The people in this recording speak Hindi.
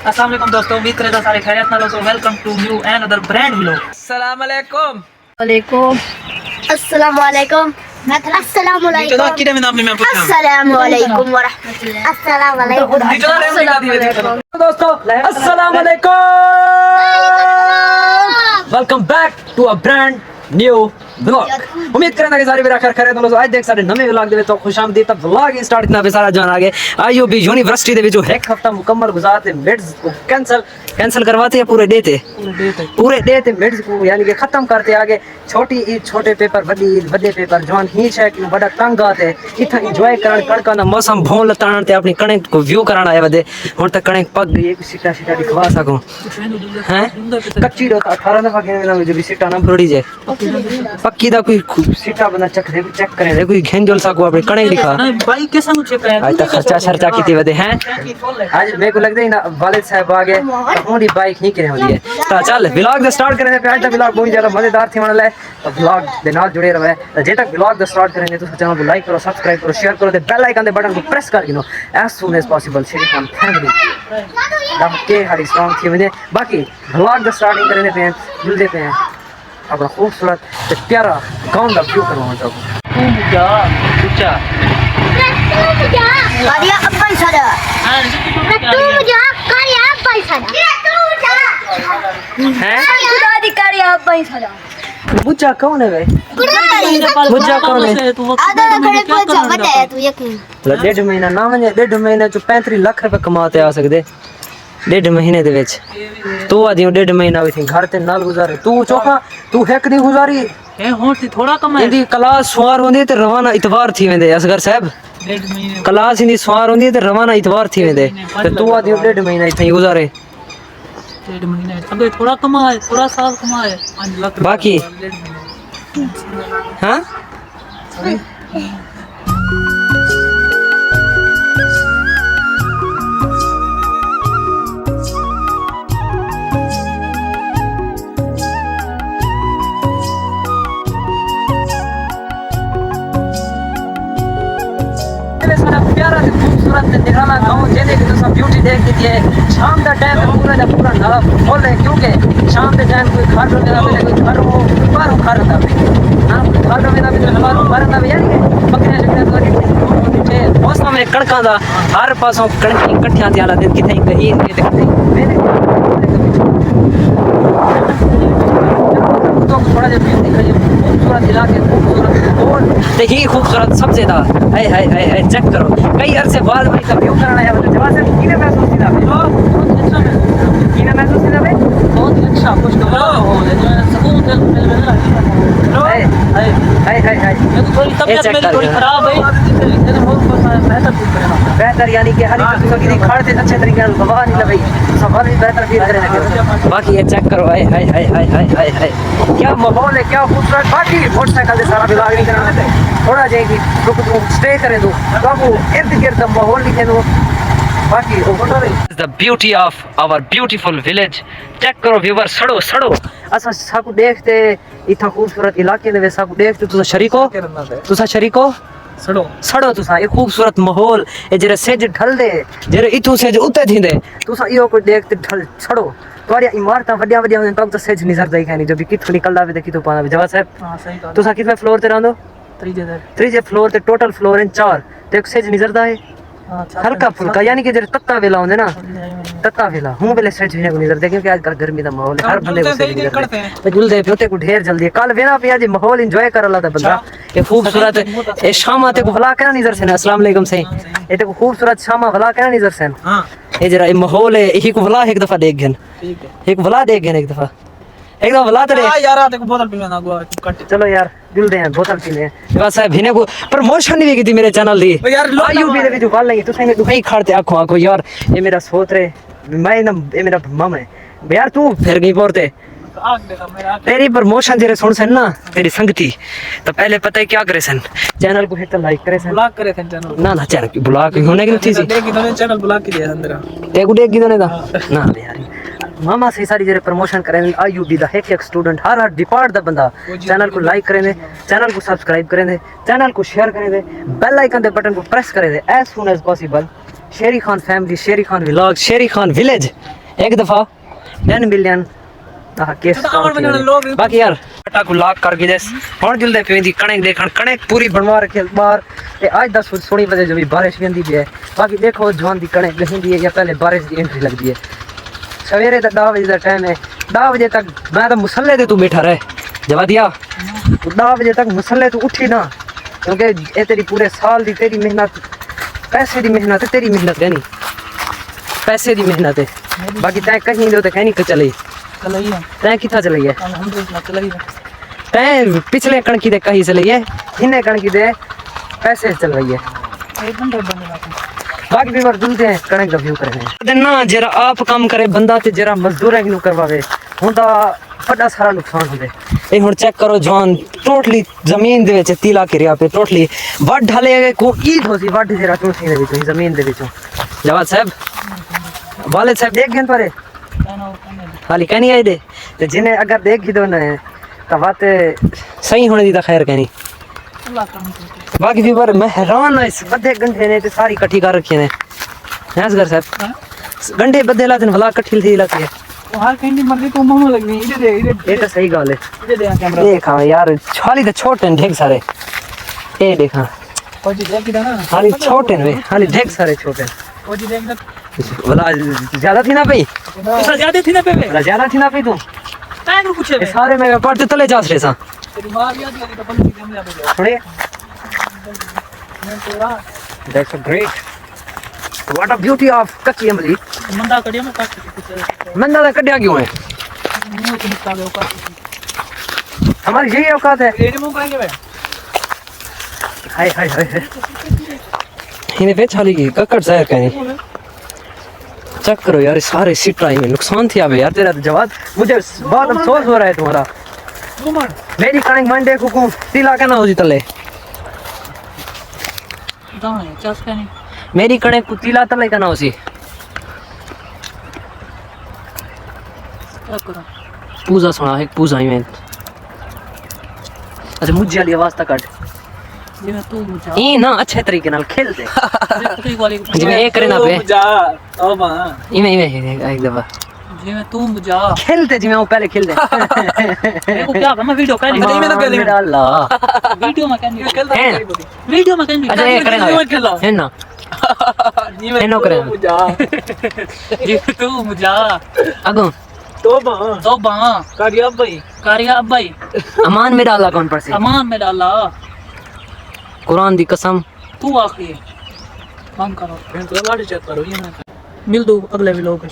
अस्सलाम वालेकुम दोस्तों, उम्मीद करता सारे खैरियत नाल हो। Welcome to new and other brand vlog. अस्सलाम वालेकुम। वालेकुम अस्सलाम वालेकुम अस्सलाम वालेकुम जो किरे में नाम में पूछा अस्सलाम वालेकुम व रहमतुल्लाह अस्सलाम वालेकुम दोस्तों, अस्सलाम वालेकुम। Welcome back to a brand new vlog. उम्मीद करना कि सारे मेरा खैरियत नाल हो। आज देख सारे नवे व्लॉग दे तो खुशामदीद। तब व्लॉग स्टार्ट इतना सारा जान आ गए। आईयूबी यूनिवर्सिटी दे विच जो एक हफ्ता मुकम्मल गुजारते मिड्स को कैंसिल करवाते हैं पूरे डे ते मिड्स को यानी कि खत्म करते आगे। छोटी ईद छोटे पेपर बड़ी ईद बड़े पेपर जवान ही है कि बड़ा तंग आते इतना एंजॉय करन कड़का दा मौसम भोल लताण ते अपनी कणक को व्यू कराना आया वदे। हुन तक कणक पग गई एक सीटा दिखवा सकूं हैं कच्ची दो 18 दफा के ना जो सीटा ना भरोड़ी जाए पक्की दा कोई सीटा बंदा चेक करे दे कोई घेंजोल साको अपने कणक दिखा भाई कैसा मुझे चेक आज तक खर्चा कीती वदे हैं। आज मेरे को लगदा है ना वालिद साहब आ गए हमारी बाइक ही करे होली है। तो चल व्लॉग दा स्टार्ट करें पे। आज दा व्लॉग बहुत ज्यादा मजेदार थी वाला है। तो व्लॉग दे नाल जुड़े रहे। जे तक व्लॉग दा स्टार्ट करेंगे तो चैनल को लाइक करो, सब्सक्राइब करो, शेयर करो, ते बेल आइकन दे बटन को प्रेस कर गिनो as soon as possible. Share Khan family दम के हरी स्ट्रांग थी वदे। बाकी व्लॉग दा स्टार्टिंग करने पे मिलते पे अपना खूबसूरत ते प्यारा गांव दा व्यू करवाना चाहूं। जा पूछा कारिया अपन सादा तू मुझे कारिया अपन सादा हैं खुदा दी कारिया अपन सादा बुच्चा कौन है भाई? बुझा कौन है? आधा खड़े पहुंचा बताया तू यकीन 1.5 महीना ना वने 1.5 महीने च 35 लाख रुपए कमाते आ सकदे 1.5 महीने दे विच। तू आदी 1.5 महीना विच घर ते नाल गुजारे तू चोखा तू हेक दी गुजारी ए होर थी थोड़ा कम है। इंदी क्लास सुवार होंदी ते रवाना इतवार थी वेंदे। असगर साहब 1.5 महीने क्लास इंदी सुवार होंदी ते रवाना इतवार थी वेंदे ते तू आदी 1.5 महीना इथे गुजारे। 1.5 महीने अबे थोड़ा कमा है, थोड़ा साल कमा है 5 लाख बाकी हां प्यारा ते खूबसूरत ते निराला गांव जेने की तुसा ब्यूटी देख दी है। शाम दा टाइम है पूरा दा पूरा नाला फुल है क्योंकि शाम दे टाइम कोई घर होने दा कोई घर हो बाहर घर दा ना कोई घर होने दा भी बाहर दा यानी कि बकरियां शकरियां तो जे मौसम में कणका दा हर पासों कणकी इकट्ठियां ते आला दिन किथे कहीं ते कहीं मैंने तो थोड़ा जब व्यू दिख रही है खूबसूरत इलाके खूबसूरत और ते ही खूबसूरत सबसे ज्यादा हाय हाय हाय हाय चेक करो कई अरसे बाद भाई का व्यू करना है। मतलब जवाब से किने महसूस थी ना बहुत अच्छा है, किने महसूस थी ना बे बहुत अच्छा कुछ तो हो सकून दिल मिल रहा है। हाय हाय हाय हाय थोड़ी तबीयत मेरी थोड़ी खराब है लेकिन बहुत बेहतर फील करेगा। बेहतर यानी कि हर एक किस्म की खाड़ से अच्छे तरीके से गवाह नहीं लगे सफर भी बेहतर फील करे लगे। बाकी ये चेक करो हाय हाय हाय हाय हाय हाय हाय क्या माहौल है क्या खूबसूरत। बाकी मोटरसाइकिल से सारा विभाग नहीं करना थोड़ा जाएगी रुक दो स्टे करे दो बाबू इर्द गिर्द माहौल लिखे दो। बाकी the beauty of our beautiful village check करो व्यूवर सड़ो असा सब देखते इतना खूबसूरत इलाके दे सब देखते तुसा शरीको सड़ो तुसा ये खूबसूरत माहौल ये जरे सेज ढल दे जरे इथु सेज उते थींदे तुसा इयो को देखते ढल सड़ो तोरी इमारतां वड्डियां वड्डियां तब तो सेज निजर दई खानी जो भी किथु निकलदा वे देखी तो पाना जवाब साहब। हां सही कहा। तुसा कितने फ्लोर ते रहंदो? त्रीजे फ्लोर ते टोटल फ्लोर इन 4 ते सेज निजरदा है हल्का फुल्का यानी कि जरे तत्ता वेला होंदे ना तत्ता वेला हूं बेले सेज ने को निजर दे क्योंकि आजकल गर्मी दा माहौल है हर बंदे को सेज निजर दे जुलदे प्योते को ढेर जल्दी कल वेना पे आज माहौल एंजॉय कर ला दा बंदा ये खूबसूरत ये शामा ते को भला कहना निजर से अस्सलाम वालेकुम सही ये ते खूबसूरत शामा भला कहना निजर से हां ये जरा ये माहौल है यही को भला एक दफा देख गन ठीक है एक भला देख गन एक दफा भला तो यार आते को बोतल पीना गो कट चलो यार दिल दे बोतल पीने बस है भिने को प्रमोशन नहीं की थी मेरे चैनल दी यार आईयूबी दे जो गाल नहीं तू सही दुखई खाते आंखों यार ये मेरा सोच रहे मैं ना ये मेरा मम है यार तू फिर गई बोलते तेरी प्रमोशन तेरे सुन सन ना तेरी संगति तो पहले पता है क्या करे सन चैनल को हिट लाइक करे सन ब्लॉक करे थे चैनल ना चैनल की ब्लॉक होने की थी देख इन्होंने चैनल ब्लॉक किया अंदर ते को देख किदोने दा ना यार मामा से सारी जरे प्रमोशन करें आईयूबी दा एक स्टूडेंट हर डिपार्ट दा बंदा चैनल को लाइक करें दे चैनल को सब्सक्राइब करें दे चैनल को शेयर करें दे बेल आइकन दे बटन को प्रेस करें दे एज सून एज पॉसिबल शेरी खान फैमिली शेरी खान व्लॉग शेरी खान विलेज एक दफा 10 मिलियन केस बाकी यार आटा को लाक करके दे हुन जुलदे पेंदी कणक देखण कणक पूरी बनवा रखे बार ते आज 10 फुट सोनी वजह जो भी बारिश वेंदी भी है बाकी देखो जवान दी कणक वेंदी है या पहले बारिश दी एंट्री लगदी है सवेरे तक 10 बजे का टाइम है 10 बजे तक मैं तो मुसल्ले ते तू बैठा रहे जवा दिया 10 बजे तक मुसल्ले तू उठी ना क्योंकि ये तेरी पूरे साल दी तेरी मेहनत पैसे दी मेहनत है तेरी मेहनत है नहीं पैसे दी मेहनत है बाकी तैं कहीं दो तो कहीं नहीं चली तैं किथा चली है तैं पिछले कणकी दे कहीं चली है इन्हें कणकी दे पैसे चल रही है बाकी भी बार दुलते हैं कणक का व्यू करें ना जरा आप काम करे बंदा ते जरा मजदूर है करवावे हुंदा बड़ा सारा नुकसान होंदे ए हुन चेक करो जवान टोटली जमीन दे विच तीला किरिया पे टोटली वड ढले को ईद होसी वड जरा टोटली दे विच जमीन दे विचों जवाद साहब वाले साहब देख गन परे खाली कहनी आई दे ते जिन्हें अगर देख दो ना तो बात सही होने दी तो खैर कहनी बाकी भी बार मैं हैरान है इस बदे गंढे ने ते सारी इकट्ठी कर रखी ने असगर साहब गंढे बदे लाते भला इकट्ठी थी लाती है हां कैंडी मर्जी तो मामा लगनी ये तो सही गल है इधर दे कैमरा देखा यार खाली तो छोटे ने ढेक सारे ए देखा ओजी देख किदा ना खाली छोटे ने खाली ढेक सारे छोटे ओजी देख ना भला ज्यादा थी ना भाई ऐसा ज्यादा थी ना पे भला ज्यादा थी ना भाई तू टाइम पूछे ये सारे मैं पढ़ते तले जा रहे सा तेरी मां याद आ गई तो बंद कैमरा पे जाओ थोड़े मैं तेरा that's a great what a beauty of कच्ची अमली मंदा कड़िया में काट के मंदा दा कड्या क्यों है मुंह को निकाल दो का हमारी यही औकात है रेडी मुंह करेंगे बे हाय हाय हाय इन्हें पे छाली की कक्कड़ जाहिर कहनी चेक करो यार सारे सिट्राई में नुकसान थी अबे यार तेरा जवाब मुझे बहुत अफसोस हो रहा है तुम्हारा मेरी कणक मंडे को तिला का ना हो जी तले दाएं चस कहनी मेरी कणक को तिला तले का ना हो सी क्या करो पूजा सुना है पूजा ही में अच्छा मुझे वाली आवाज तक कट ये मैं तू मुझा ये ना अच्छे तरीके नाल खेल दे तू वाली जिਵੇਂ ਇਹ करे ना पे मुझा ओ मां इਵੇਂ एक दफा ये मैं तू मुझा खेलते जिਵੇਂ वो पहले खेल दे देखो क्या मैं वीडियो कर मैं तो कर वीडियो अल्लाह में कर वीडियो में कर अच्छा ये करे ना है ना ये नो करे ये तू मुझा अगो तो बा कारिया भाई अमान में डाला कौन पर से अमान में डाला कुरान दी कसम तू आखिरी बंद करो चेक करो ये मिल दो अगले व्लॉग